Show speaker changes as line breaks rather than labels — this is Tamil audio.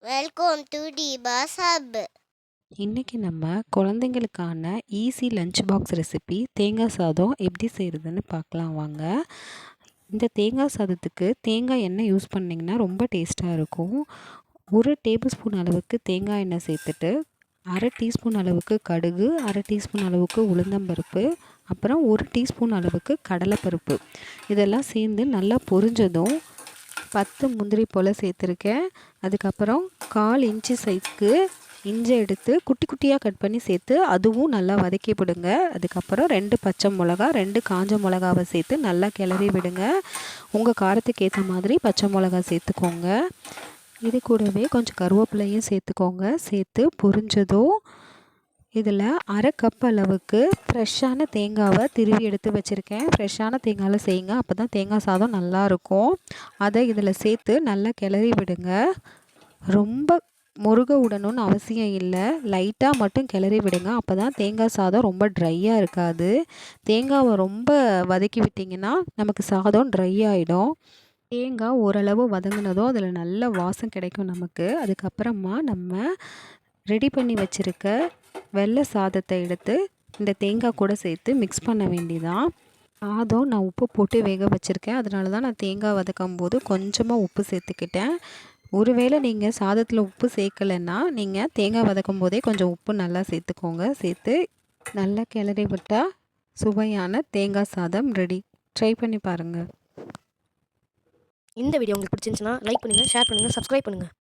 Welcome to டிபாஸ் hub.
இன்றைக்கி நம்ம குழந்தைங்களுக்கான ஈஸி லஞ்ச் பாக்ஸ் ரெசிபி தேங்காய் சாதம் எப்படி செய்கிறதுன்னு பார்க்கலாம் வாங்க. இந்த தேங்காய் சாதத்துக்கு தேங்காய் எண்ணெய் யூஸ் பண்ணிங்கன்னா ரொம்ப டேஸ்ட்டாக இருக்கும். 1 டேபிள் ஸ்பூன் அளவுக்கு தேங்காய் எண்ணெய் சேர்த்துட்டு 1/2 டீஸ்பூன் அளவுக்கு கடுகு, 1/2 டீஸ்பூன் அளவுக்கு உளுந்தம்பருப்பு, அப்புறம் 1 டீஸ்பூன் அளவுக்கு கடலைப்பருப்பு இதெல்லாம் சேர்ந்து நல்லா பொரிஞ்சதும் 10 முந்திரி போல் சேர்த்துருக்கேன். அதுக்கப்புறம் 1/4 இன்ச்சு சைஸ்க்கு இஞ்சி எடுத்து குட்டி குட்டியாக கட் பண்ணி சேர்த்து அதுவும் நல்லா வதக்கி விடுங்க. அதுக்கப்புறம் 2 பச்சை மிளகா, 2 காஞ்ச மிளகாவை சேர்த்து நல்லா கிளறி விடுங்க. உங்கள் காரத்துக்கு ஏற்ற மாதிரி பச்சை மிளகா சேர்த்துக்கோங்க. இது கூடவே கொஞ்சம் கருவேப்பிலையும் சேர்த்துக்கோங்க. சேர்த்து பொரிஞ்சதும் இதில் 1/2 கப் அளவுக்கு ஃப்ரெஷ்ஷான தேங்காவை திருவி எடுத்து வச்சுருக்கேன். ஃப்ரெஷ்ஷான தேங்காயில் செய்யுங்க, அப்போ தான் தேங்காய் சாதம் நல்லாயிருக்கும். அதை இதில் சேர்த்து நல்லா கிளறி விடுங்க. ரொம்ப முருக விடணும்னு அவசியம் இல்லை, லைட்டாக மட்டும் கிளறி விடுங்க. அப்போ தான் தேங்காய் சாதம் ரொம்ப ட்ரையாக இருக்காது. தேங்காவை ரொம்ப வதக்கி விட்டிங்கன்னா நமக்கு சாதம் ட்ரை ஆகிடும். தேங்காய் ஓரளவு வதங்கினதும் அதில் நல்ல வாசம் கிடைக்கும் நமக்கு. அதுக்கப்புறமா நம்ம ரெடி பண்ணி வச்சுருக்க வெள்ளை சாதத்தை எடுத்து இந்த தேங்காய் கூட சேர்த்து மிக்ஸ் பண்ண வேண்டியதான். சாதம் நான் உப்பு போட்டு வேக வச்சுருக்கேன், அதனால தான் நான் தேங்காய் வதக்கும் போது கொஞ்சமாக உப்பு சேர்த்துக்கிட்டேன். ஒருவேளை நீங்கள் சாதத்தில் உப்பு சேர்க்கலைன்னா நீங்கள் தேங்காய் வதக்கும் போதே கொஞ்சம் உப்பு நல்லா சேர்த்துக்கோங்க. சேர்த்து நல்லா கிளறி விட்டால் சுவையான தேங்காய் சாதம் ரெடி. ட்ரை பண்ணி பாருங்கள்.
இந்த வீடியோ உங்களுக்கு பிடிச்சிருந்துச்சுன்னா லைக் பண்ணுங்கள், ஷேர் பண்ணுங்கள், சப்ஸ்கிரைப் பண்ணுங்கள்.